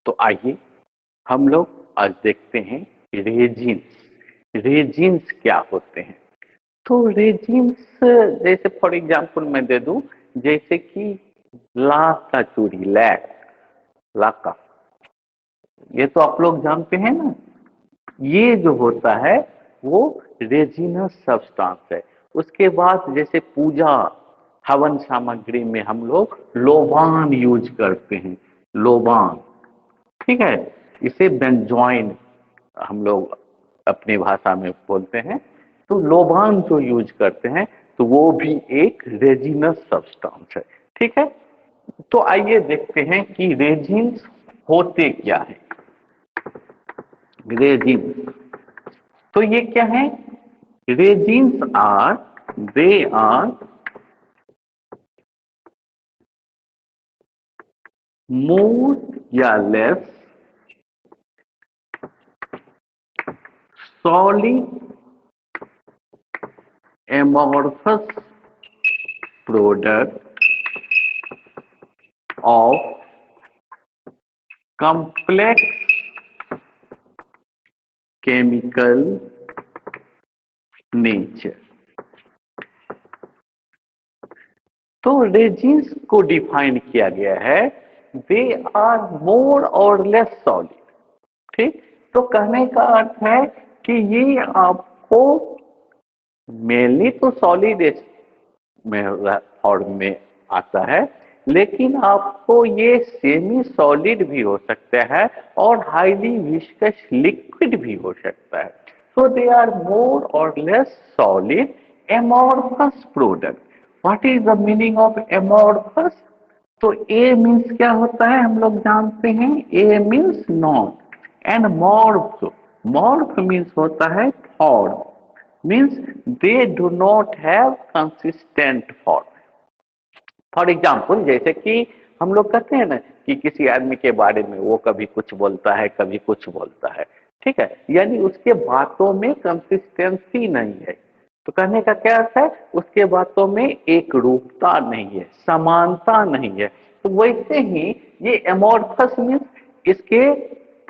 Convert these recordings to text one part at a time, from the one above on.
तो आइए हम लोग आज देखते हैं रेजिन्स। रेजिन्स क्या होते हैं? तो रेजिन्स जैसे फॉर एग्जांपल मैं दे दूं, जैसे कि लाख का चूड़ी, लाख का, ये तो आप लोग जानते हैं ना। ये जो होता है वो रेजिनस सब्सटेंस है। उसके बाद जैसे पूजा हवन सामग्री में हम लोग लोबान यूज करते हैं, लोबान, ठीक है। इसे बेंजोइन हम लोग अपनी भाषा में बोलते हैं। तो लोबान जो यूज करते हैं तो वो भी एक रेजिनस सब्सटेंस है, ठीक है। तो आइए देखते हैं कि रेजिन्स होते क्या है। रेजिन्स, तो ये क्या है? Resins are, they are more या less solid amorphous product of complex chemical nature। तो रेजिन्स को डिफाइन किया गया है, दे आर मोर और लेस सॉलिड, ठीक। तो कहने का अर्थ है कि ये आपको मेनली तो सॉलिड में फॉर्म में आता है, लेकिन आपको ये सेमी सॉलिड भी हो सकता है और हाईली विस्कस लिक्विड भी हो सकता है। सो दे आर मोर और less solid amorphous product. What is the meaning of amorphous? तो ए मीन्स क्या होता है हम लोग जानते हैं, a means not and morph, morph means होता है form, means they do not have consistent form। For example जैसे कि हम लोग कहते हैं ना कि किसी आदमी के बारे में वो कभी कुछ बोलता है कभी कुछ बोलता है, ठीक है, यानी उसके बातों में कंसिस्टेंसी नहीं है। तो कहने का क्या अर्थ है? उसके बातों में एक रूपता नहीं है, समानता नहीं है। तो वैसे ही ये एमोर्फस मीन्स इसके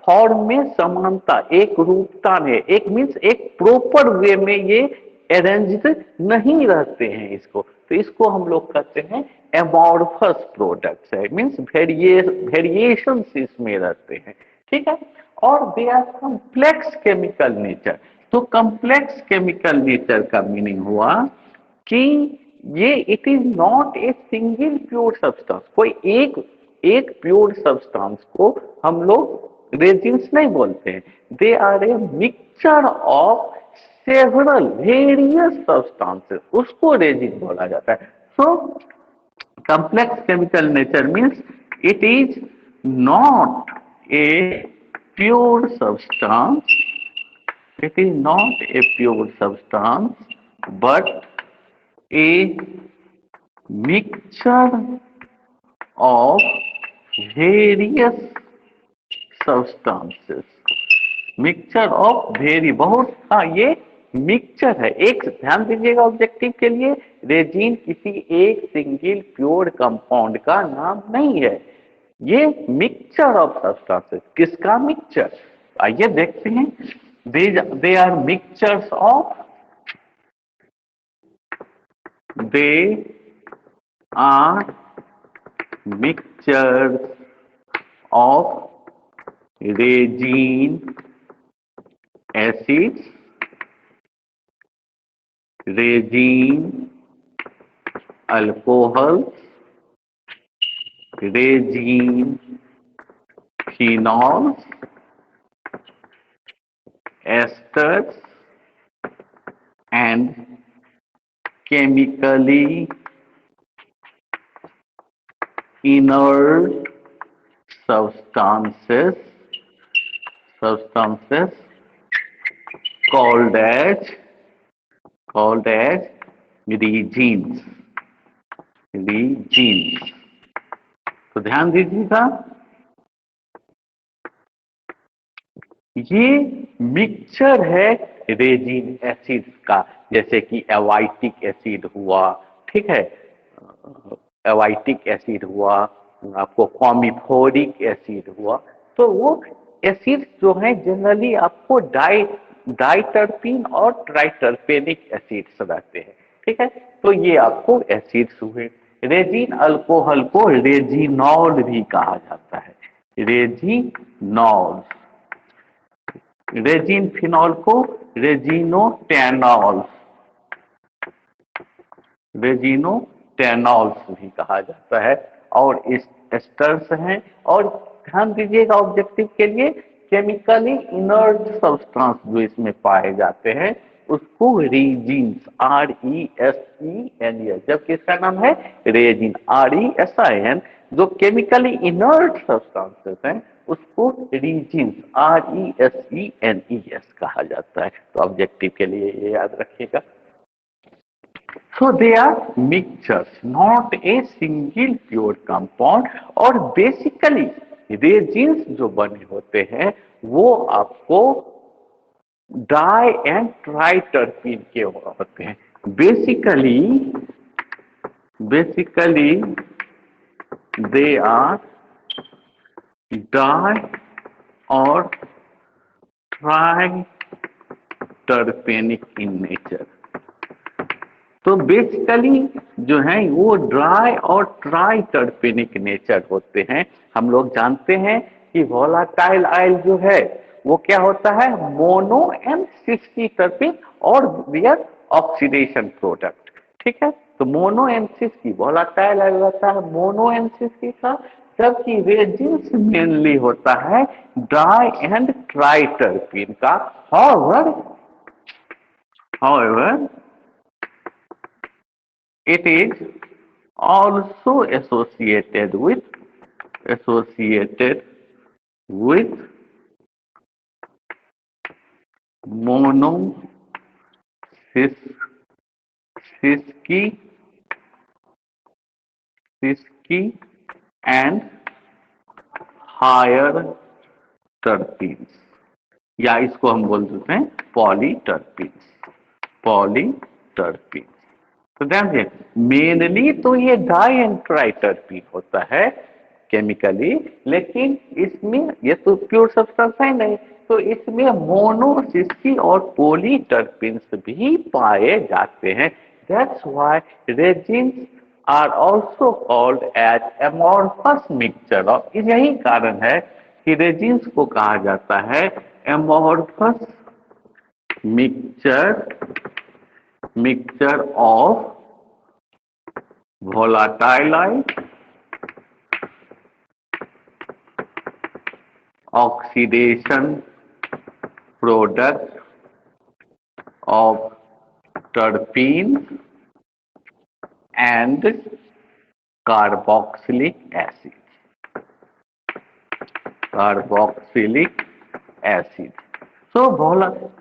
फॉर्म में समानता, एक रूपता है, एक मीन्स एक प्रॉपर वे में ये अरेंज्ड नहीं रहते हैं इसको। तो इसको हम लोग कहते हैं एमॉर्फस प्रोडक्ट्स है, मीन्स वेरिएशन इसमें रहते हैं, ठीक है। और they are complex chemical nature. तो कम्प्लेक्स केमिकल नेचर का मीनिंग हुआ कि ये it is not a single pure substance. कोई एक प्योर सब्सटेंस को हम लोग रेजिन्स नहीं बोलते हैं। They are a mixture of several various substances, उसको रेजिन बोला जाता है। So complex chemical nature means it is not a pure substance, it is not a pure substance but a mixture of various substances। Mixture of very, बहुत, हाँ ये mixture है। एक ध्यान दीजिएगा ऑब्जेक्टिव के लिए, रेजिन किसी एक सिंगल प्योर कंपाउंड का नाम नहीं है, ये मिक्सचर ऑफ सब्सटेंसेस। किसका मिक्सचर? आइए देखते हैं। They are mixtures of, they are mixtures of resin acids, resin alcohol, resin phenol, esters and chemically inert substances called as resins। resins, तो ध्यान दीजिएगा, ये मिक्सचर है रेजिन एसिड का, जैसे कि एवाइटिक एसिड हुआ, ठीक है, एवाइटिक एसिड हुआ, आपको कॉमिफोरिक एसिड हुआ। तो वो एसिड्स जो हैं जनरली आपको डाइटरपीन और ट्राइटरपेनिक एसिड्स रहते हैं। ठीक है, तो ये आपको एसिड्स हुए। रेजिन अल्कोहल को रेजिनॉल भी कहा जाता है, रेजिनॉल। रेजिन फिनॉल को रेजिनोटेनॉल, रेजिनोटेनॉल्स भी कहा जाता है। और इस एस्टर्स हैं। और ध्यान दीजिएगा ऑब्जेक्टिव के लिए, केमिकली इनर्ट सब्सटेंस जो इसमें पाए जाते हैं उसको रेजिन्स, RESEN, जबकि इसका नाम है रेजिन, RESIN। जो केमिकली इनर्ट सब्सटेंसेस हैं उसको रीजिन्स, RESENES कहा जाता है। तो ऑब्जेक्टिव के लिए ये याद रखिएगा। So they are mixtures, not a single pure compound। और बेसिकली रेजिन्स जो बने होते हैं वो आपको डाई एंड ट्राइटरपीन के होते हैं। बेसिकली दे आर डाई और ट्राइटरपेनिक इन नेचर। तो बेसिकली जो है वो ड्राई और ट्राई टर्पेनिक नेचर होते हैं। हम लोग जानते हैं कि वोलाटाइल आयल जो है वो क्या होता है, मोनो एंड सिस टर्पिन और रियर ऑक्सीडेशन प्रोडक्ट। ठीक है, तो मोनो एंड सिस की वोलाटाइल आयल होता है मोनो एंड सिस का, जबकि रेजिन्स मेनली होता है ड्राई एंड ट्राई टर्पिन का। However, it is also associated with monocystic and higher terpenes, या इसको हम बोल देते हैं पॉलीटर्पीन। तो ध्यान दिए, मेनली तो ये डाई एंड ट्राइटर्पीन होता है केमिकली, लेकिन इसमें ये तो प्योर सब्सटेंस है नहीं, तो इसमें मोनोसिस्टी और पॉलीटर्पीन्स भी पाए जाते हैं। That's why resins are also called as amorphous mixture. और यही कारण है कि रेजिन्स को कहा जाता है amorphous mixture of volatile oxidation product of terpenes and carboxylic acid। So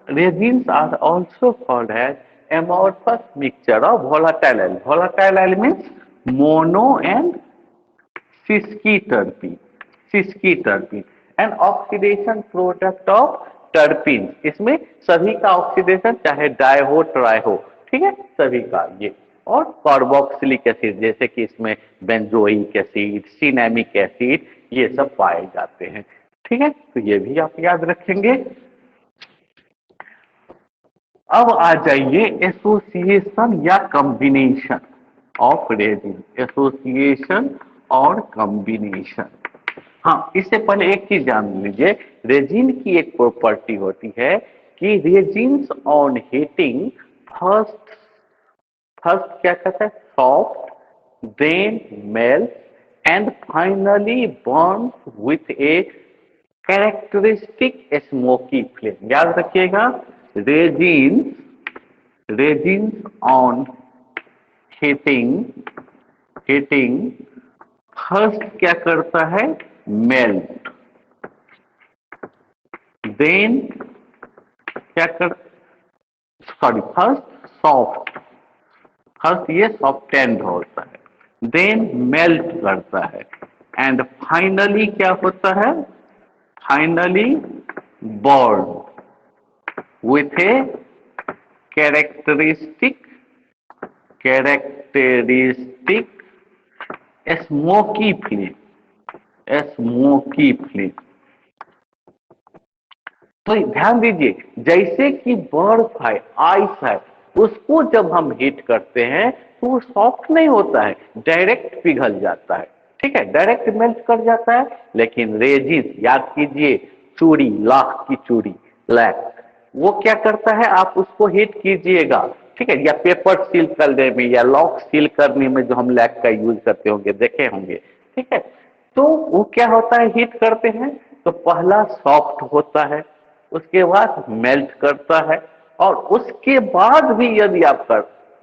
resins are also called as amorphous mixture of volatile oil। Volatile oil means mono and sesquiterpene and oxidation product of terpene. इसमें सभी का oxidation चाहे die हो try हो, ठीक है, सभी का ये। और कार्बोक्सिलिक एसिड जैसे कि इसमें बेंजोइक एसिड, सिनेमिक एसिड, ये सब पाए जाते हैं। ठीक है, तो ये भी आप याद रखेंगे। अब आ जाइए एसोसिएशन या कॉम्बिनेशन ऑफ रेजिन, एसोसिएशन और कॉम्बिनेशन। हाँ, इससे पहले एक चीज जान लीजिए, रेजिन की एक प्रॉपर्टी होती है कि रेजिन्स ऑन हीटिंग फर्स्ट क्या कहता है, soft, then melt and finally burn with a characteristic smoky flame. याद रखिएगा, रेजिन्स ऑन हीटिंग फर्स्ट क्या करता है, मेल्ट, देन क्या कर, सॉरी, फर्स्ट ये सॉफ्टेंड होता है, देन मेल्ट करता है, एंड फाइनली क्या होता है, finally burn with a characteristic smoky flame, तो ध्यान दीजिए, जैसे कि बर्फ है, आइस है, उसको जब हम हीट करते हैं तो वो सॉफ्ट नहीं होता है, डायरेक्ट पिघल जाता है। ठीक है, डायरेक्ट मेल्ट कर जाता है। लेकिन रेजिन, याद कीजिए, चूड़ी, लाख की चूड़ी, लैक, वो क्या करता है, आप उसको हीट कीजिएगा, ठीक है, या पेपर सील करने में या लॉक सील करने में जो हम लैक का यूज करते होंगे, देखे होंगे, ठीक है। तो वो क्या होता है, हीट करते हैं तो पहला सॉफ्ट होता है, उसके बाद मेल्ट करता है, और उसके बाद भी यदि आप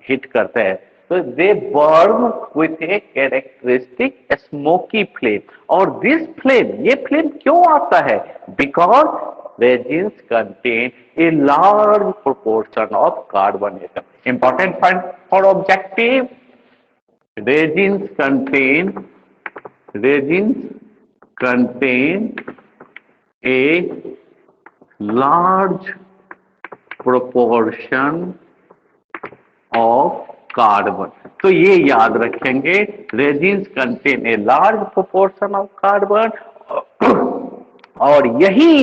हिट करते हैं तो दे burn with a characteristic smoky flame. और दिस फ्लेम, ये फ्लेम क्यों आता है, because resins contain a large proportion of carbon atom. Important point for objective, resins contain, resins contain a large proportion of carbon। तो ये याद रखेंगे, resins contain a large proportion of carbon. और यही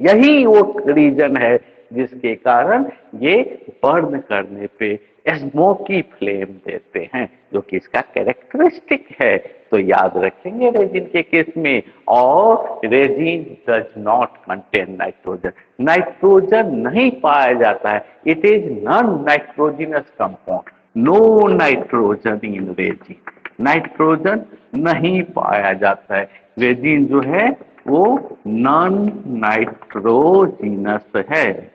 यही वो रीजन है जिसके कारण ये बर्न करने पे स्मोकी फ्लेम देते हैं, जो कि इसका कैरेक्टरिस्टिक है। तो याद रखेंगे रेजिन के केस में। और resin does not contain nitrogen, nitrogen नहीं पाया जाता है, it is non nitrogenous compound, no nitrogen in resin, nitrogen नहीं पाया जाता है। रेजिन जो है वो नॉन नाइट्रोजिनस है,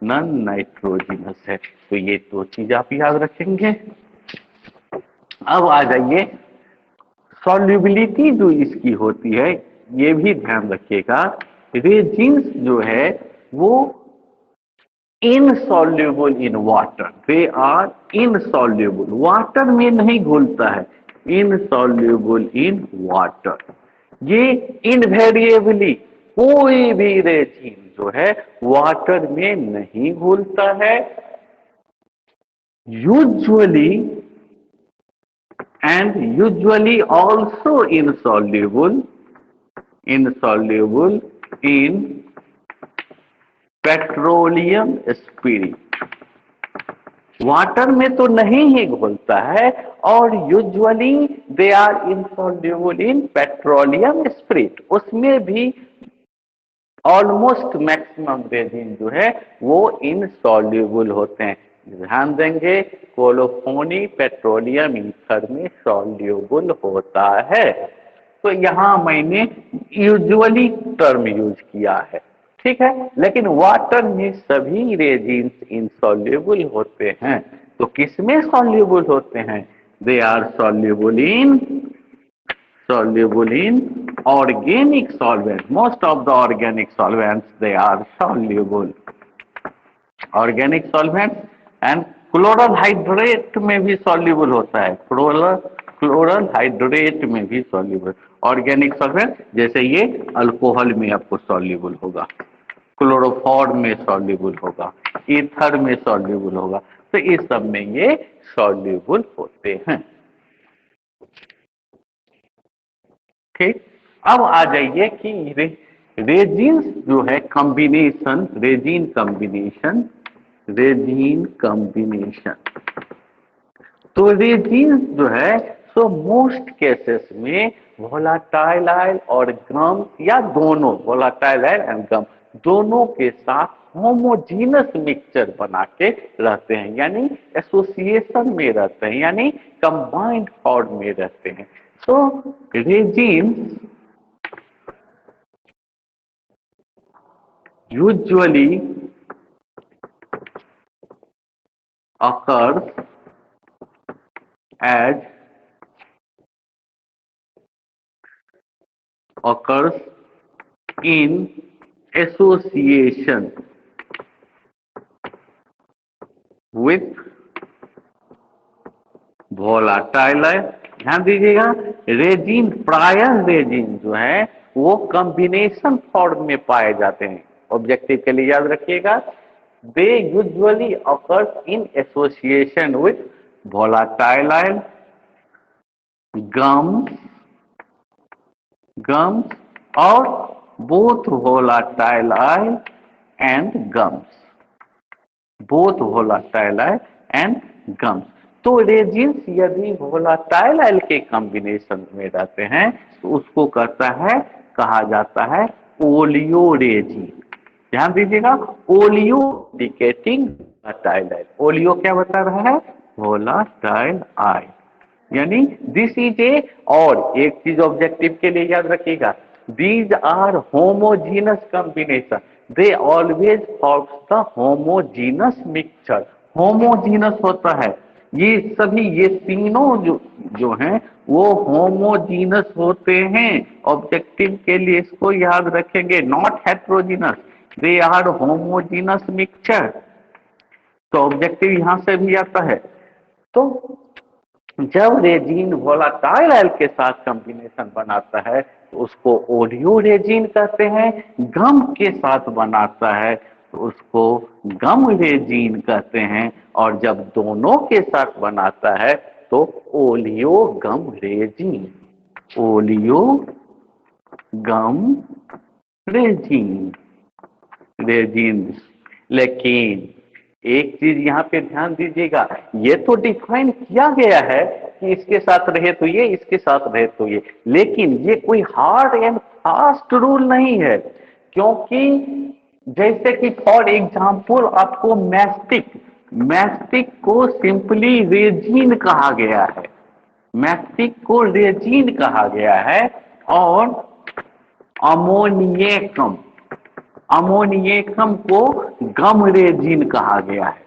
नॉन नाइट्रोजिनस है। तो ये दो चीज आप याद रखेंगे। अब आ जाइए, सॉल्युबिलिटी जो इसकी होती है, ये भी ध्यान रखिएगा, रेजिन्स जो है वो insoluble in water, they are insoluble, water में नहीं घुलता है, इनसॉल्युबल इन वाटर। ये इनवेरिएबली कोई भी रेजिन जो है वाटर में नहीं घुलता है। Usually and usually also insoluble in petroleum spirit, water में तो नहीं ही घुलता है, और usually they are insoluble in petroleum spirit, उसमें भी ऑलमोस्ट मैक्सिमम रेजिन जो है वो इनसॉल्युबल होते हैं। ध्यान देंगे, कोलोफोनी पेट्रोलियम ईथर में सॉल्युबल होता है। तो यहां मैंने यूजुअली टर्म यूज किया है, ठीक है, लेकिन वाटर में सभी रेजिन्स इनसॉल्युबल होते हैं। तो किसमें सॉल्युबल होते हैं, they are soluble in organic solvent, most of the organic solvents they are soluble, organic solvents। And chloral hydrate में भी सॉल्युबल होता है, क्लोरल हाइड्रेट में भी सॉल्युबल, ऑर्गेनिक सॉल्वेंट, जैसे ये अल्कोहल में आपको सॉल्युबल होगा, क्लोरोफॉर्म में सॉल्युबल होगा, ईथर में सॉल्युबल होगा, तो इस सब में ये सॉल्युबल होते हैं। ठीक, अब आ जाइए कि रेजिन जो है कॉम्बिनेशन, रेजिन कॉम्बिनेशन। तो रेजिन जो है सो मोस्ट केसेस में वोलाटाइल और गम, या दोनों वोलाटाइल एंड गम दोनों के साथ होमोजीनस मिक्सचर बना के रहते हैं, यानी एसोसिएशन में रहते हैं, यानी कंबाइंड फॉर्म में रहते हैं। तो resin usually occurs as in association with volatile। ध्यान दीजिएगा, रेजिन, प्रायः रेजिन जो है वो कॉम्बिनेशन फॉर्म में पाए जाते हैं। ऑब्जेक्टिव के लिए याद रखिएगा, they usually occurs in association with volatile gums और both volatile and gums, both volatile and gums. तो रेजिन्स यदि वोलाटाइल के कॉम्बिनेशन में रहते हैं तो उसको कहा जाता है ओलियो रेजिन। ध्यान दीजिएगा, ओलियो इंडिकेटिंग वोलाटाइल। ओलियो क्या बता रहा है? वोलाटाइल आई, यानी दिस इज ए। और एक चीज ऑब्जेक्टिव के लिए याद रखिएगा, these are homogeneous combination, they always forms the homogeneous mixture. Homogeneous होता है, ये सभी ये तीनों जो हैं वो होमोजीनस होते हैं। ऑब्जेक्टिव के लिए इसको याद रखेंगे, not heterogeneous, they are homogeneous mixture. तो ऑब्जेक्टिव यहां से भी आता है। तो जब रेजिन वोलाटाइल के साथ कॉम्बिनेशन बनाता है तो उसको ओलियो रेजिन कहते हैं, गम के साथ बनाता है तो उसको गम रेजिन कहते हैं, और जब दोनों के साथ बनाता है तो oleo gum resin, oleo gum resin, resin. लेकिन एक चीज यहाँ पे ध्यान दीजिएगा, ये तो डिफाइन किया गया है कि इसके साथ रहे तो ये, इसके साथ रहे तो ये, लेकिन ये कोई हार्ड एंड फास्ट रूल नहीं है। क्योंकि जैसे कि फॉर एग्जाम्पल आपको मैस्टिक, मैस्टिक को सिंपली रेजिन कहा गया है, मैस्टिक को रेजिन कहा गया है। और अमोनियकम, अमोनियकम को गम रेजिन कहा गया है।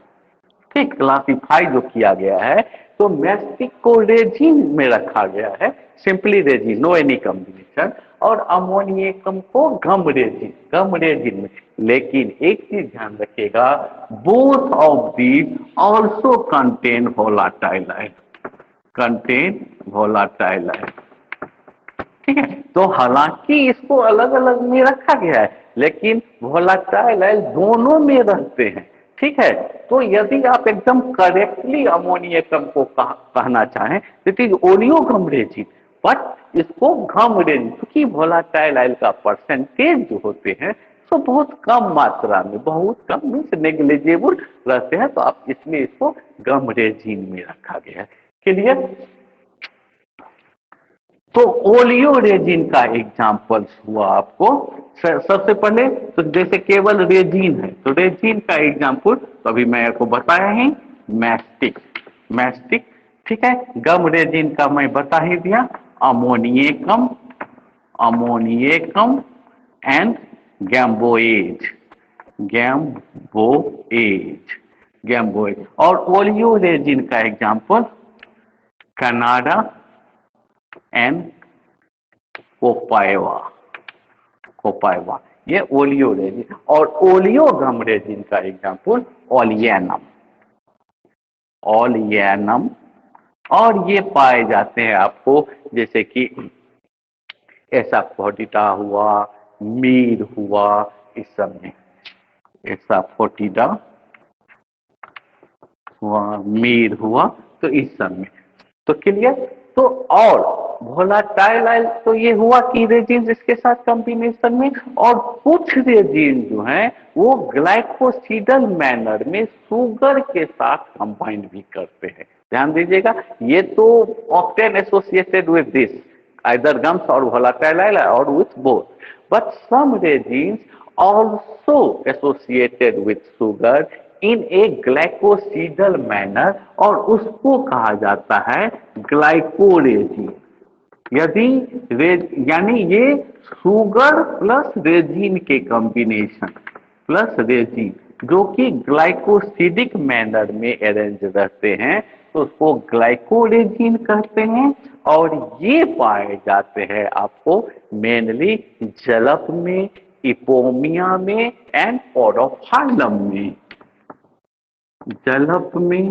ठीक, क्लासिफाई जो किया गया है, तो मैस्टिक को रेजिन में रखा गया है, simply resin, no any combination, और अमोनियकम को गम रेजिन में। लेकिन एक चीज ध्यान रखिएगा, both of these also contain volatile, contain volatile. ठीक है, तो हालांकि इसको अलग अलग में रखा गया है लेकिन वोलाटाइल दोनों में रहते हैं। ठीक है, तो यदि आप एकदम करेक्टली अमोनियकम को कहना चाहें तो it is oleo gum resin, but इसको गम रेजिन, क्योंकि वोलाटाइल का परसेंटेज जो होते हैं तो बहुत कम मात्रा में, बहुत कम मीन्स नेग्लिजिबल रहते हैं, तो आप इसलिए इसको गम रेजिन में रखा गया है। क्लियर? तो ओलियो रेजिन का एग्जाम्पल हुआ आपको सबसे पहले, तो जैसे केवल रेजिन है तो रेजिन का एग्जाम्पल तो अभी मैं आपको बताया ही, मैस्टिक, मैस्टिक। ठीक है, गम रेजिन का मैं बता ही दिया, अमोनियकम, अमोनियकम एंड गैम्बोएज, गैम्बोएज, गैम्बोएज। और ओलियो रेजिन का एग्जाम्पल कनाडा एंड कोपाइवा, कोपाइवा, ये ओलियो रेजिन। और ओलियो गम रेजिन का एग्जाम्पल ओलियनम, ओलियनम। और ये पाए जाते हैं आपको जैसे कि ऐसा फोर्टिटा हुआ, मीर हुआ, इस सब में ऐसा फोर्टिटा हुआ, मीर हुआ, तो इस सब में। तो क्लियर? तो और वोलाटाइल तो ये हुआ कि रेजिन इसके साथ कॉम्बिनेशन में, और कुछ रेजिन जो हैं वो ग्लाइकोसिडल मैनर में शुगर के साथ कंबाइन भी करते हैं। ध्यान दीजिएगा, ये तो often associated with this either gums और वोलाटाइल और with both, but some resin also associated with sugar in a glycosidal manner, और उसको कहा जाता है ग्लाइकोरेजिन। यदि यानी ये शुगर प्लस रेजिन के कॉम्बिनेशन, प्लस रेजिन जो कि ग्लाइकोसिडिक मैनर में अरेंज रहते हैं तो उसको ग्लाइकोरेजिन कहते हैं। और ये पाए जाते हैं आपको मेनली जलप में, इपोमिया में एंड पोडोफाइलम में, जलप में,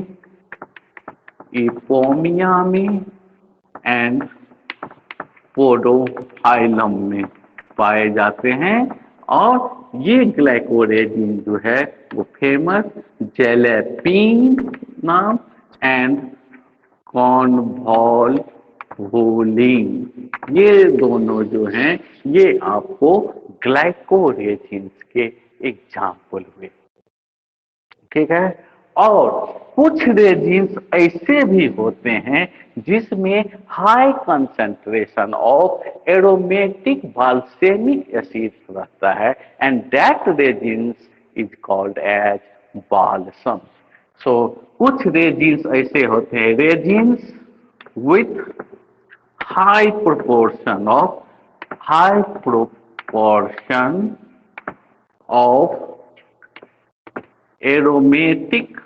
इपोमिया में एंड पोडोफाइलम में पाए जाते हैं। और ये ग्लाइकोरेजिन जो है वो फेमस जेलेपिन नाम एंड कॉन्वॉल्वुलिन, ये दोनों जो हैं ये आपको ग्लाइकोरेजिन के एग्जाम्पल हुए। ठीक है। और कुछ रेजिन्स ऐसे भी होते हैं जिसमें high concentration of aromatic balsamic acid रहता है, and that resins is called as balsam. So कुछ रेजिन्स ऐसे होते हैं, resins with high proportion of aromatic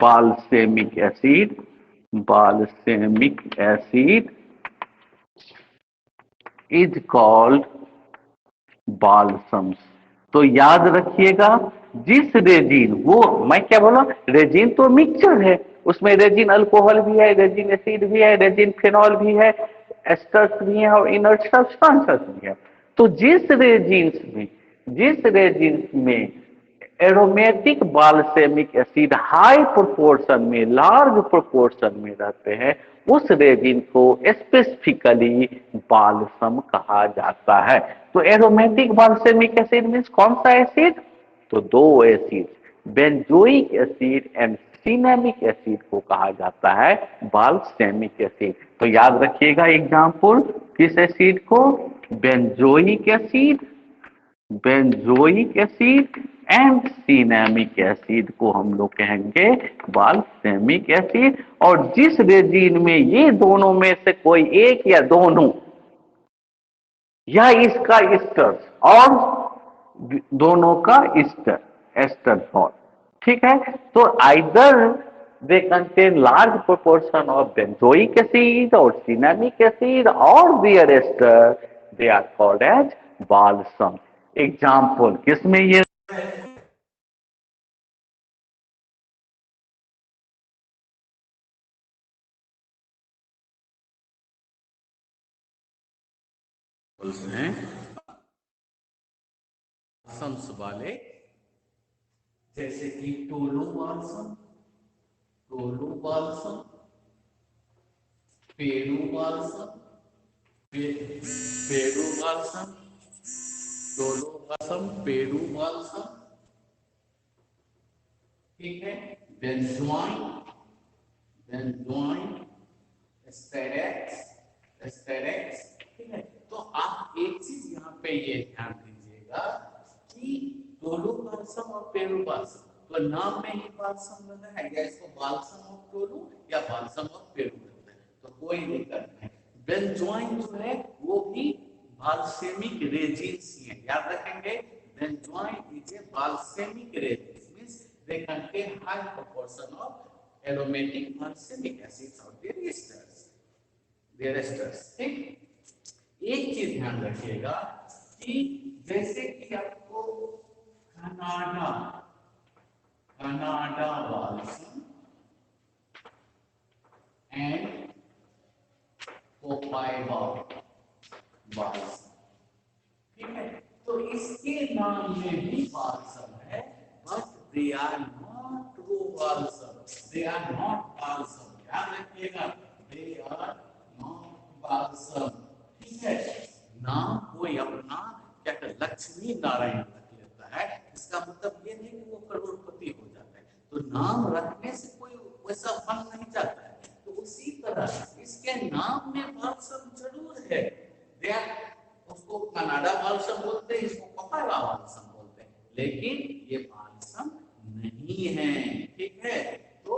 balsamic acid is called balsams। तो याद रखिएगा, जिस रेजिन, वो मैं क्या बोला, रेजिन तो मिक्सचर है, उसमें रेजिन अल्कोहल भी है, रेजिन एसिड भी है, रेजिन फिनॉल भी है, एस्टर्स भी है और इनर्ट सब्सटेंसेस भी है। तो जिस रेजिन में aromatic balsamic acid high proportion में, लार्ज प्रोपोर्शन में रहते हैं, उस रेजिन को स्पेसिफिकली बाल्सम कहा जाता है। तो एरोमेटिक बाल्सेमिक एसिड मीन्स कौन सा एसिड? तो दो acid, benzoic acid and cinnamic acid को कहा जाता है बाल्सेमिक एसिड। तो याद रखिएगा एग्जाम्पल, किस एसिड को? Benzoic acid and cinnamic acid को हम लोग कहेंगे बाल्सेमिक एसिड। और जिस रेजिन में ये दोनों में से कोई एक या दोनों, या इसका एस्टर और दोनों का एस्टर, एस्टर फॉर्म, ठीक है, तो either they contain large proportion of benzoic acid और सिनेमिक एसिड और their ester, they are called as balsam. Example किसमें ये हैं बाल्सम्स वाले, जैसे कि Tolu balsam, Peru balsam, Peru balsam, Tolu balsam, Peru balsam, ठीक है, बेंजोइन, बेंजोइन, एस्टेरेक्स, एस्टेरेक्स, ठीक है। तो आप एक चीज यहाँ पे ये ध्यान दीजिएगा कि टोलू बाल्सम और पेरू बाल्सम, तो नाम में ही बाल्सम लगा है, या इसको बाल्सम ऑफ टोलू या बाल्सम ऑफ पेरू बोलते हैं, तो कोई दिक्कत नहीं। बेंजोइन जो है वो भी बाल्सेमिक रेजिन्स ही है, याद रखेंगे। Benzoin is a balsamic resins, means they contain high proportion of aromatic balsamic acids और देयर एस्टर्स, ठीक। एक चीज ध्यान रखिएगा कि जैसे कि आपको Canada, Canada balsam and copaiba balsam, ठीक है, तो इसके नाम में भी बाल्सम है, but they are not true balsam, they are not balsam, ध्यान रखिएगा, दे आर नॉट बाल्सम, ठीक है। नाम कोई अपना क्या कहते, लक्ष्मी नारायण रख लेता है, इसका मतलब ये नहीं कि वो करोड़पति हो जाता है, तो नाम रखने से कोई वैसा बन नहीं जाता है। तो उसी तरह इसके नाम में बाल्सम जरूर है, दे आर, उसको कनाडा बाल्सम बोलते हैं, इसको कोपाइबा बाल्सम बोलते हैं, लेकिन ये बाल्सम नहीं है, ठीक है। तो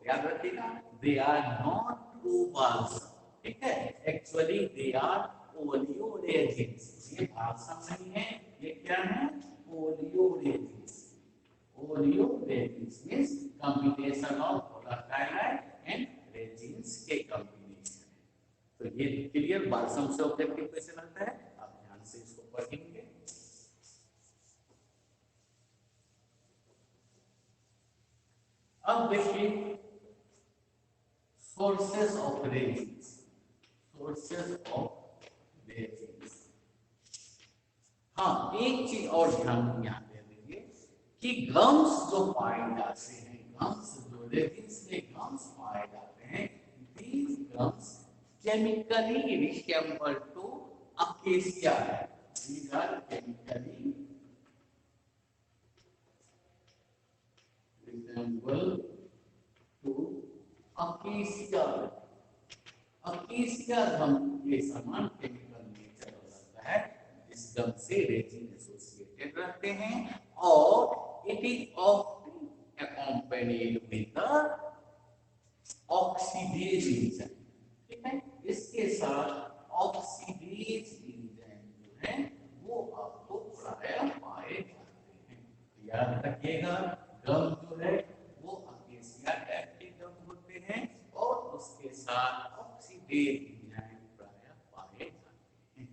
याद रखिएगा, they are not true balsam, ठीक है, एक्चुअली दे आर ओलियोरेजिन्स, ये बाल्सम नहीं है, ये क्या है? Oleoresins, oleoresins means combination of volatile and resins के कॉम्बिनेशन। तो ये क्लियर, बाल्सम से ऑब्जेक्टिव कैसे बनता है, आप ध्यान से इसको पढ़ेंगे। अब देखिए sources of resins, sources of resins. हाँ, एक चीज और ध्यान यहाँ दे दीजिए कि गम्स जो पाए जाते हैं, गम्स जो रेजिन्स में गम्स पाए जाते हैं, these gums chemically resemble to acacia, these are chemically जंगल टू अकेसिया। अकेसिया गम ये समान केमिकल नेचर होता है, इस गम से रेजिन एसोसिएटेड रहते हैं और it is often accompanied with oxidase enzyme. ठीक है, इसके साथ ऑक्सीडेज एंजाइम जो है वो आपको प्राय पाए जाते हैं। याद रखिएगा, गम जो है वो अकेसिया टाइप के गम होते हैं और उसके साथ ऑक्सीडेज एंजाइम प्राय पाए जाते हैं।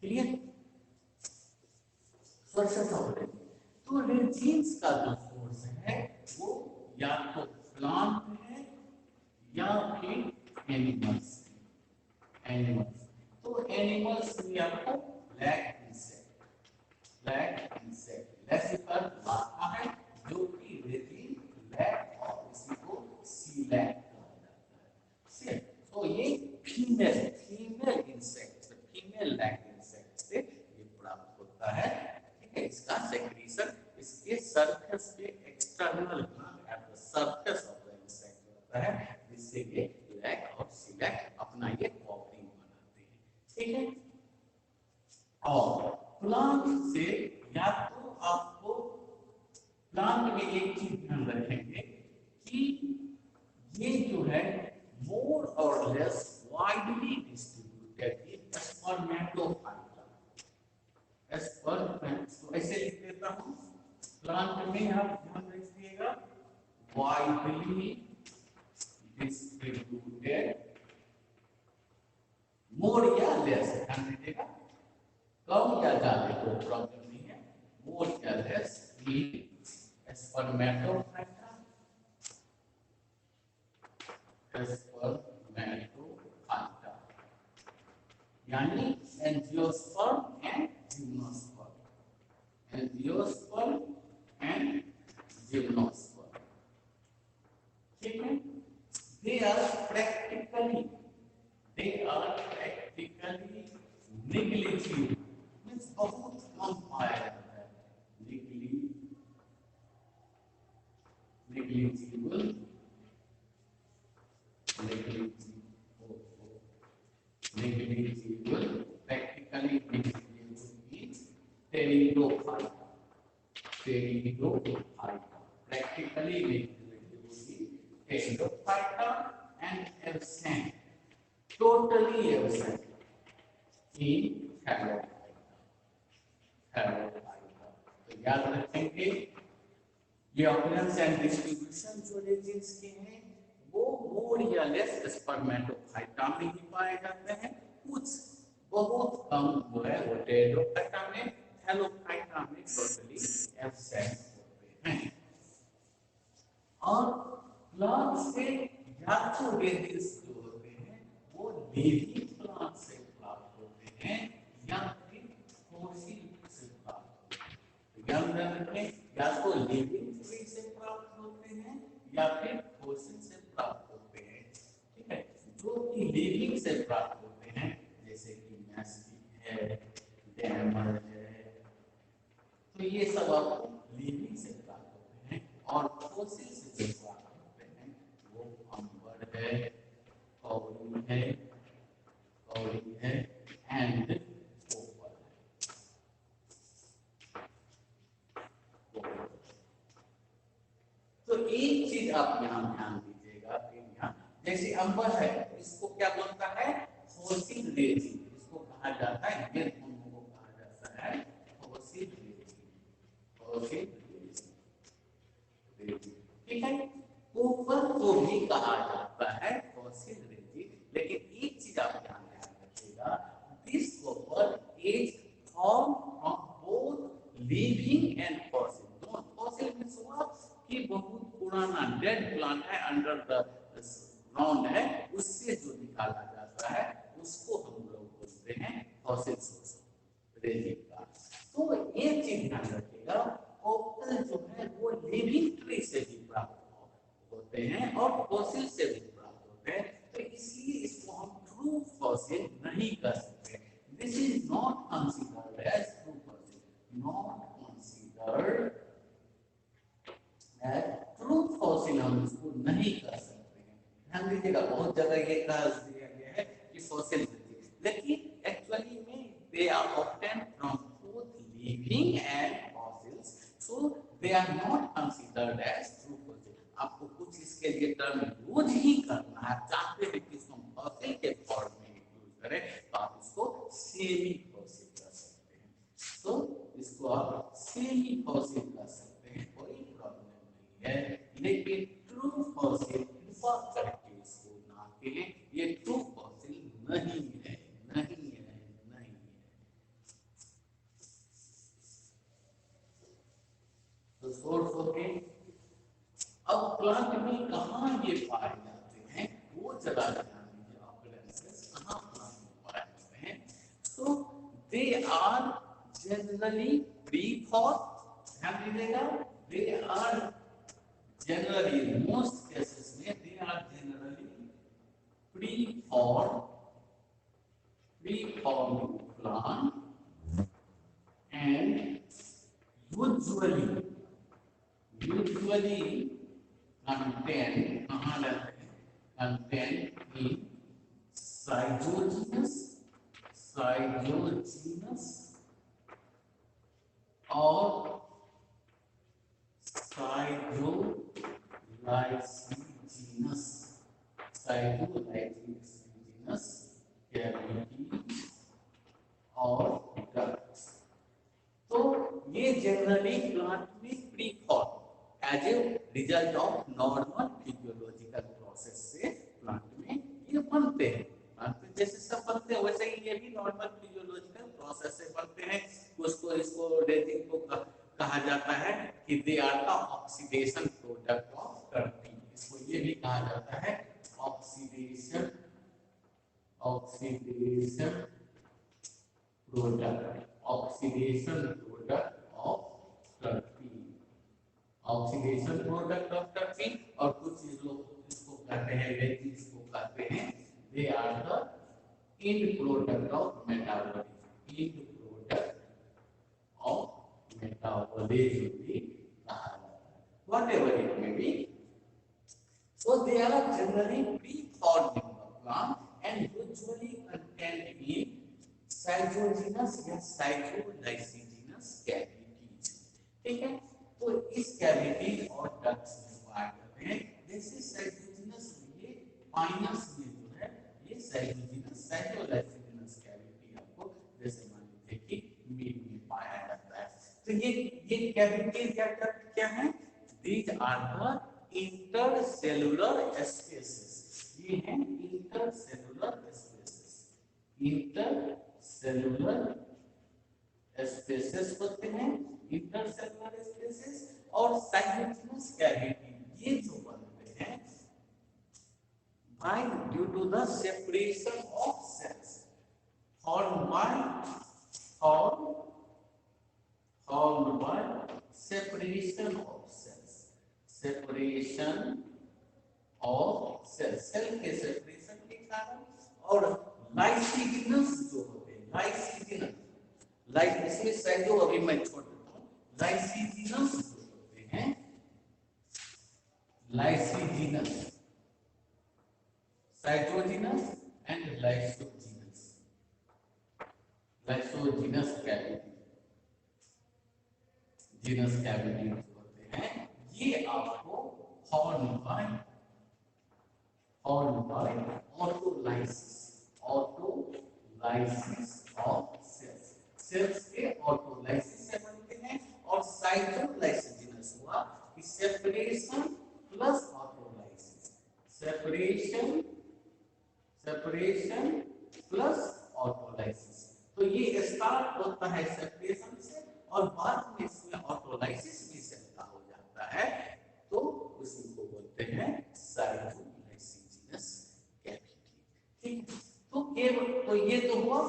क्लियर? तो रेजिन्स का जो सोर्स है वो या तो प्लांट है या फिर एनिमल्स। एनिमल्स तो एनिमल्स में आपको ब्लैक इंसेक्ट लेसिफर आता है जो कि रेजिन ब्लैक और इसी को सीलैक कहा जाता है। तो ये female insect, female lac insect से ये प्राप्त होता है। ठीक है, इसका सेक्रीशन इसके सरफेस पे external at the surface of the insect होता है, जिससे ये लैक और सीलैक अपना ये कवरिंग बनाते हैं। ठीक है, और प्लांट से या तो आपको प्लांट में एक चीज ध्यान रखेंगे कि ये जो है मोर और less widely distributed in Spermatophyta. तो ऐसे लिख देता हूं, प्लांट में आप ध्यान रखिएगा वाइडली डिस्ट्रीब्यूटेड, मोर या लेस ध्यान दीजिएगा, कम या ज्यादा कोई प्रॉब्लम नहीं है, मोर या लेस इन स्पर्मेटोफाइटा। स्पर्मेटोफाइटा यानी angiosperm and gymnosperm, angiosperm and gymnosperm. ठीक है, they are practically negligible, means बहुत कम पाया जाता है। negligible practically negligible means pteridophyta, practically negligible means pteridophyta and absent, totally absent in Thallophyta। तो याद रखेंगे ये अपीयरेंस एंड डिस्ट्रीब्यूशन जो रेजिन्स के हैं वो मोर या लेस स्पर्मेटोफाइटा में ही पाए जाते हैं, कुछ बहुत कम जो है वो टेरिडोफाइटा में, थैलोफाइटा में टोटली एब्सेंट होते हैं। और प्लांट से या तो रेजिन्स जो होते हैं वो लिविंग प्लांट से प्राप्त होते हैं या फिर फॉसिल से प्राप्त होते हैं। ध्यान रखें, या तो लिविंग ट्री से प्राप्त होते हैं या फिर फॉसिल से प्राप्त होते हैं। ठीक है, जो कि लिविंग से प्राप्त होते हैं जैसे कि मैस्टिक है, डैमर है, तो ये सब आपको लिविंग से प्राप्त होते हैं। और फॉसिल से जो प्राप्त होते हैं वो अम्बर है, कौड़ी है एंड ओपल है। तो एक चीज आप यहाँ ध्यान दीजिएगा कि यहाँ जैसे अंबर है इसको क्या बोलता है, फॉसिल रेजिन, इसको कहा जाता है, ये दोनों को कहा जाता है फॉसिल रेजिन, फॉसिल रेजिन। ठीक है, ऊपर को भी कहा जाता है फॉसिल रेजिन, लेकिन एक चीज आप ध्यान रखिएगा, this copper is form from both living and fossil. Fossil means कि बहुत पुराना डेड प्लांट है, अंडर द ग्राउंड है, उससे जो निकाला जाता है उसको हम लोग बोलते हैं फॉसिल सोर्स रेजिन का। तो ये चीज ध्यान रखिएगा, कॉपर जो है वो लिविंग ट्री से भी प्राप्त होते हैं और फॉसिल से भी प्राप्त होते हैं, तो इसलिए इसको हम ट्रू फॉसिल नहीं कर सकते। This is not considered as true fossil, not considered as true fossil हम इसको नहीं कर सकते हैं। ध्यान दीजिएगा, बहुत जगह ये कहा दिया गया है कि फॉसिल, लेकिन एक्चुअली में they are obtain from both living and fossils, so they are not considered as true fossil. आपको कुछ इसके लिए टर्म यूज ही करना है, चाहते हैं कि इसको हम फॉसिल के फॉर्म में यूज करें तो आप इसको सेमी फॉसिल कर सकते हैं। तो इसको आप सेमी फॉसिल कर सकते हैं, कोई प्रॉब्लम नहीं है। लेकिन ट्रू फॉसिल कृपा करके इसको ना कहें, ये ट्रू फॉसिल नहीं है, नहीं है, नहीं है। तो सोर्स ओके। अब प्लांट में कहाँ ये पाए जाते हैं वो जरा ध्यान दीजिए, ऑकरेंसेस कहाँ प्लांट में पाए जाते हैं। तो they are generally free for, ध्यान दीजिएगा, they are generally, most cases में they are generally free form plant and usually contain, कहाँ रहते हैं, contain in cytogenous और cytolysigenous cavities और ducts। तो ये जनरली प्लांट में free form as a result of normal physiological process से प्लांट में ये बनते हैं। प्लांट में जैसे सब बनते हैं वैसे ही ये भी नॉर्मल फिजियोलॉजिकल प्रोसेस से बनते हैं। उसको इसको रेजिन को कहा जाता है कि they are the oxidation product of terpene. इसको ये भी कहा जाता है ऑक्सीडेशन प्रोडक्ट ऑफ टर्पी। और कुछ लोग इसको कहते हैं, रेजिन्स को कहते हैं they are the end product of metabolism, whatever it may be. So they are generally pre-formed in the plant and usually contained in cytogenous या cytolysigenous cavities। ठीक है, तो इस कैविटी और डक्ट्स में पाए जाते हैं। जैसे साइटोजिनस ये पाइनस में जो है ये साइटोजिनस साइटोलाइसिजिनस कैविटी आपको जैसे मान लीजिए कि मीट में पाया जाता है। तो ये कैविटीज या डक्ट क्या है? These are the intercellular spaces. ये हैं इंटरसेलुलर स्पेसेस। इंटरसेलुलर स्पेसेस होते हैं, इंटरसेलुलर स्पेसेस और साइटोजिनस कैविटी ये जो बनते हैं by due to the separation of cells formed by separation of cells, cell के सेपरेशन के कारण और लाइसिजिनस जो होते हैं, लाइसिजिनस इसमें साइटो अभी मैं छोड़ देता हूँ। लाइसिजिनस जो होते हैं, lysigenous, schizogenous and lysogenous cavity, genus cavity होते हैं। ये आपको form by autolysis of cells के ऑटोलाइसिस से बनते हैं। और साइटोलाइसिजिनस हुआ कि separation plus autolysis, separation plus autolysis. तो ये स्टार्ट होता है सेपरेशन से और बाद में इसमें ऑटोलाइसिस भी चलता हो जाता है, तो उसी को बोलते हैं साइटोलाइसिजिनस कैविटी। ठीक, तो ये तो हुआ,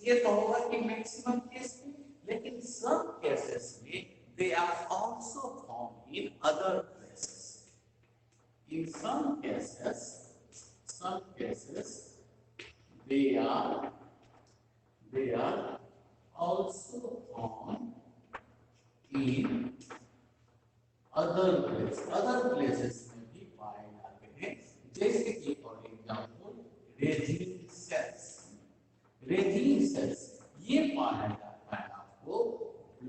ये तो होगा कि मैक्सिमम केस में, लेकिन सब केसेस में they are also found in other places. In some cases they are also found in other places में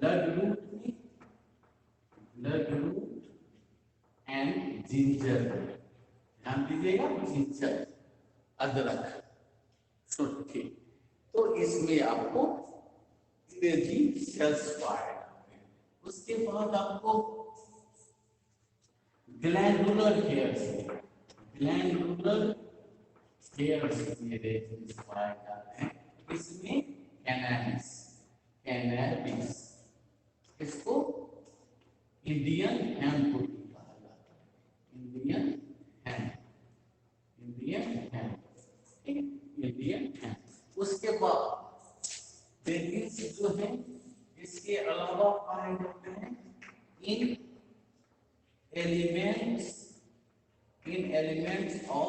ब्लड रूट में ब्लड रूट एंड जिंजर, ध्यान दीजिएगा, जिंजर अदरक सुर्खी। तो इसमें आपको रेजिन सेल्स पाए जाते हैं। उसके बाद आपको ग्लैंडुलर हेयर्स में रेजिन पाए जाते हैं। इसमें कैनाबिस, इसको इंडियन हेम्प कहा जाता है, इंडियन हेम्प, ठीक, इंडियन हेम्प। उसके बाद रेजिन्स जो है इसके अलावा पाए जाते हैं इन एलिमेंट्स ऑफ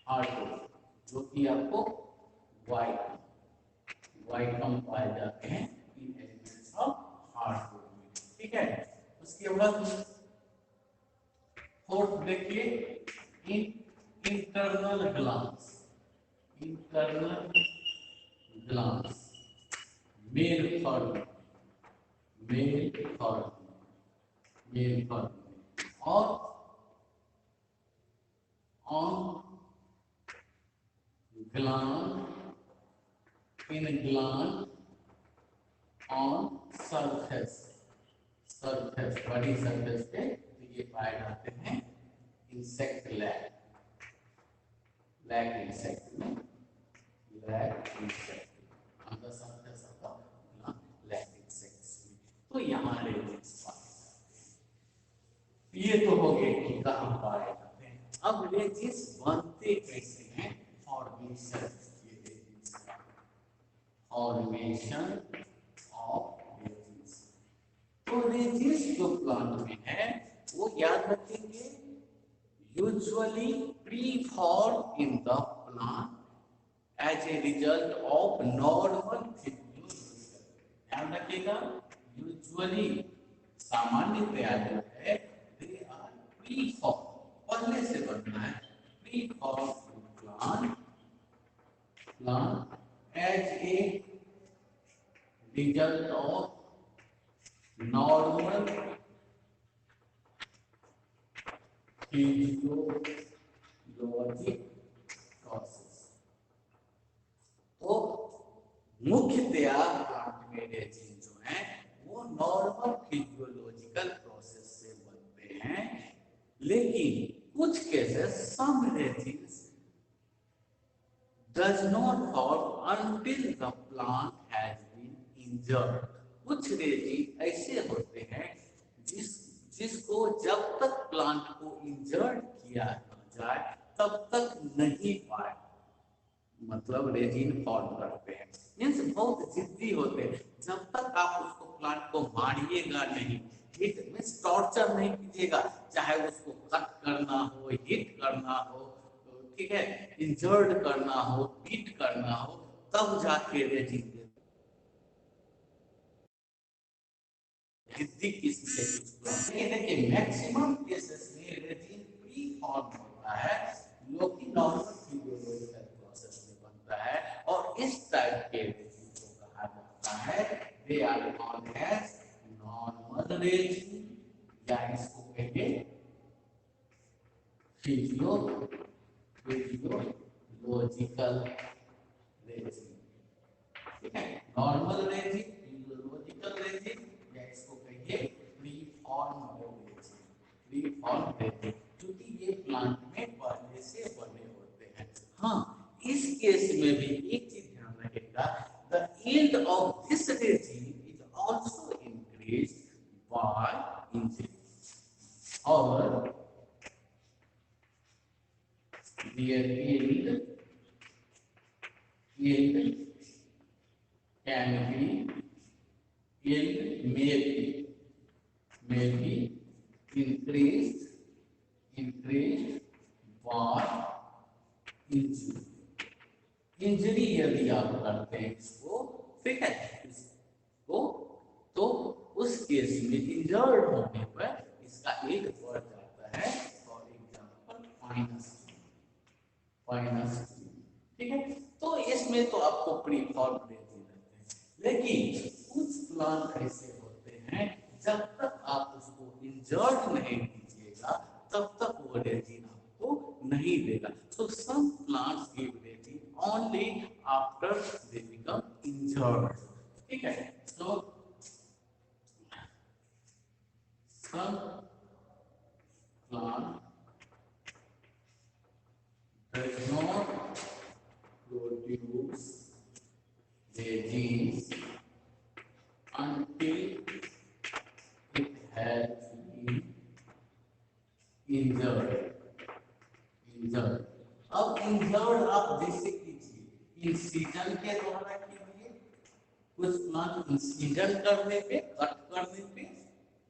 हार्डवुड, जो कि आपको वाइटम पाए जाते हैं इन एलिमेंट्स ऑफ हार्डवुड में, ठीक है। उसके बाद फोर्थ देखिए, इंटरनल ग्लांस, मेल फॉर्म और ऑन ग्लांड ऑन सरफेस, बड़ी सरफेस पे ये पाए जाते हैं इंसेक्ट लैग इंसेक्ट में, on the surface of the lag insects में। तो यहाँ रेजिन्स पाए जाते हैं। ये तो हो गए कि कहाँ पाए जाते हैं। अब रेजिन्स बनते कैसे हैं, फॉर्मेशन ऑफ रेजिन्स। तो रेजिन्स जो प्लांट में है वो याद रखेंगे, usually pre form in the plant as a result of normal physiological, ध्यान रखिएगा, यूजुअली सामान्यतया जो है दे आर प्री फॉर्म, पहले से बनना है, pre form plant as a result of normal physiologic process। तो मुख्यतया प्लांट में रेजिन जो है वो नॉर्मल फिजियोलॉजिकल प्रोसेस से बनते हैं, लेकिन कुछ cases some resins does not form until the plant has been injured। कुछ रेजिन ऐसे होते हैं जिसको जब तक प्लांट को इंजर्ड किया न जाए तब तक नहीं पाए, मतलब रेजिन फॉर्म करते हैं। मीन्स बहुत जिद्दी होते हैं, जब तक आप उसको प्लांट को मारिएगा नहीं, हिट मीन्स टॉर्चर नहीं कीजिएगा, चाहे उसको कट करना हो, हिट करना हो, ठीक है, इंजर्ड करना हो, बीट करना हो, तब जाके रेजिन जिद्दी देखिए मैक्सिमम केसेस में रेजिन प्री फॉर्म होता है, जो कि नॉर्मल फिजियोलॉजिकल प्रोसेस में बनता है, और इस टाइप के रेजिन को कहा जाता है they are called as normal resin, या इसको कहेंगे फिजियोलॉजिकल रेजिन, ठीक है, नॉर्मल रेजिन, फिजियोलॉजिकल रेजिन, या इसको कहिए प्री फॉर्म रेजिन, क्योंकि ये प्लांट में पहले से बने होते हैं। हाँ, इस केस में भी एक चीज ध्यान रखिएगा, the yield of this resin is also increased by injury, और their yield may be increased by injury। Injury यदि आप करते हैं इसको, ठीक है, इसको, तो उस केस में इंजर्ड होने पर इसका यील्ड बढ़ जाता है, फॉर एग्जांपल -2, ठीक है। तो इसमें तो आपको प्री फॉर्म रेजिन रहते हैं, लेकिन कुछ प्लांट ऐसे होते हैं जब तक आप उसको इंजर्ड नहीं कीजिएगा तब तक वो रेजिन आपको नहीं देगा। So some plants give resin only after they become injured. ठीक है, so some plant does not produce resins until it has been injured। अब इंजर्ड आप जैसे कीजिए इंसिजन के द्वारा कीजिए, कुछ प्लांट इंसिजन करने पे, कट करने पे,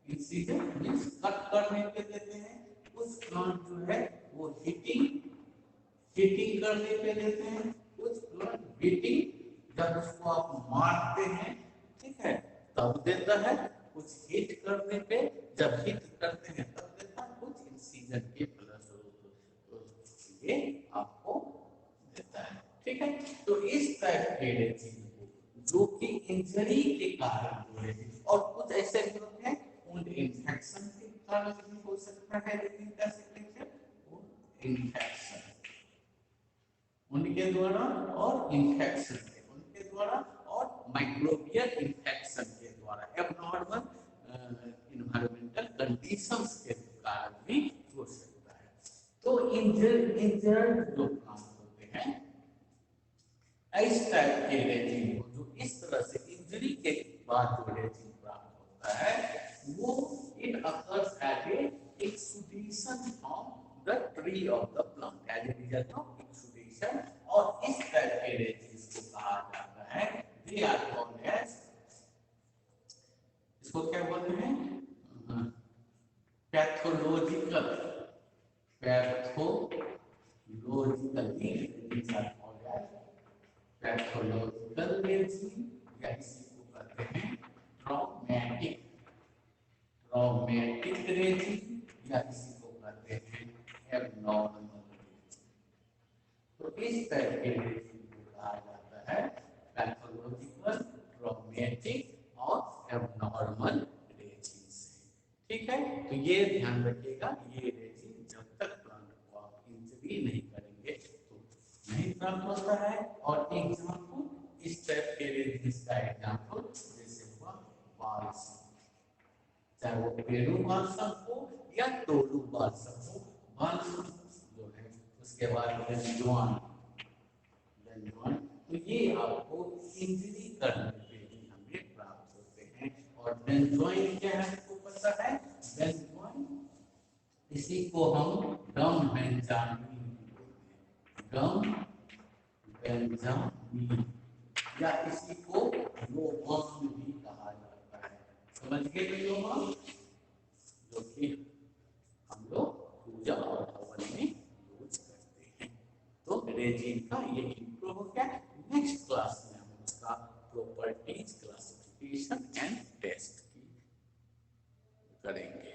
इंसिजन मींस कट करने पे देते हैं। कुछ प्लांट जो है वो हीटिंग करने पे देते हैं। कुछ प्लांट बीटिंग, जब उसको आप मारते हैं, ठीक है, तब देता है। कुछ हीट करने पे, जब हीट करते हैं तब देता है। कुछ इंसिजन के प्लस ये आपको देता है। ठीक है, तो इस टाइप के रेजिन को जो कि इंजरी के कारण हो रहे हैं, और कुछ ऐसे भी होते हैं उन इन्फेक्शन के कारण भी हो सकता है। लेकिन कैसे इन्फेक्शन उनके द्वारा और इन्फेक्शन उनके द्वारा और माइक्रोबियल इन्फेक्शन के द्वारा, एबनॉर्मल इन्वायरमेंटल कंडीशंस के कारण भी हो सकता है। तो इंजर्ड जो प्लांट होते हैं, इस टाइप के रेजिन को जो इस तरह से इंजरी के बाद जो रेजिन प्राप्त होता है वो it occurs as a exudation from the tree of the plant, as a result of exudation. और इस टाइप के रेजिन को कहा जाता है, दे आर कॉल्ड एज, इसको क्या बोलते हैं, पैथोलॉजिकल पैथोलॉजिकल रेजिन, या इसी को कहते हैं ट्रॉमेटिक रेजिन, या इसी को कहते हैं एबनॉर्मल रेजिन। तो इस तरह के रेजिन को कहा जाता है पैथोलॉजिकल, ट्रॉमेटिक और एबनॉर्मल रेजिन से। ठीक है, तो ये ध्यान रखिएगा, ये रेजिन जब तक प्लांट को आप इंजरी नहीं करेंगे तो नहीं प्राप्त होता है। और एग्जाम्पल इस टाइप के रेजिन का एग्जाम्पल जैसे हुआ बाल्सम, चाहे वो पेरू बाल्सम हो या टोलू बाल्सम हो। बाल्सम जो है उसके बाद बेंजोइन, तो ये आपको इंजरी करने पे ही हमें प्राप्त होते हैं। और बेंजोइन क्या है आपको पता है, बेंजोइन इसी को हम गम बेंजामीन बोलते हैं, गम बेंजामीन, या इसी को लोबान भी कहा जाता है। समझ गए लोबान, जो कि हम लोग पूजा और हवन में यूज करते हैं। तो रेजिन का ये इंट्रो हो गया। नेक्स्ट क्लास में हम उसका प्रॉपर्टीज, क्लासिफिकेशन एंड टेस्ट की करेंगे।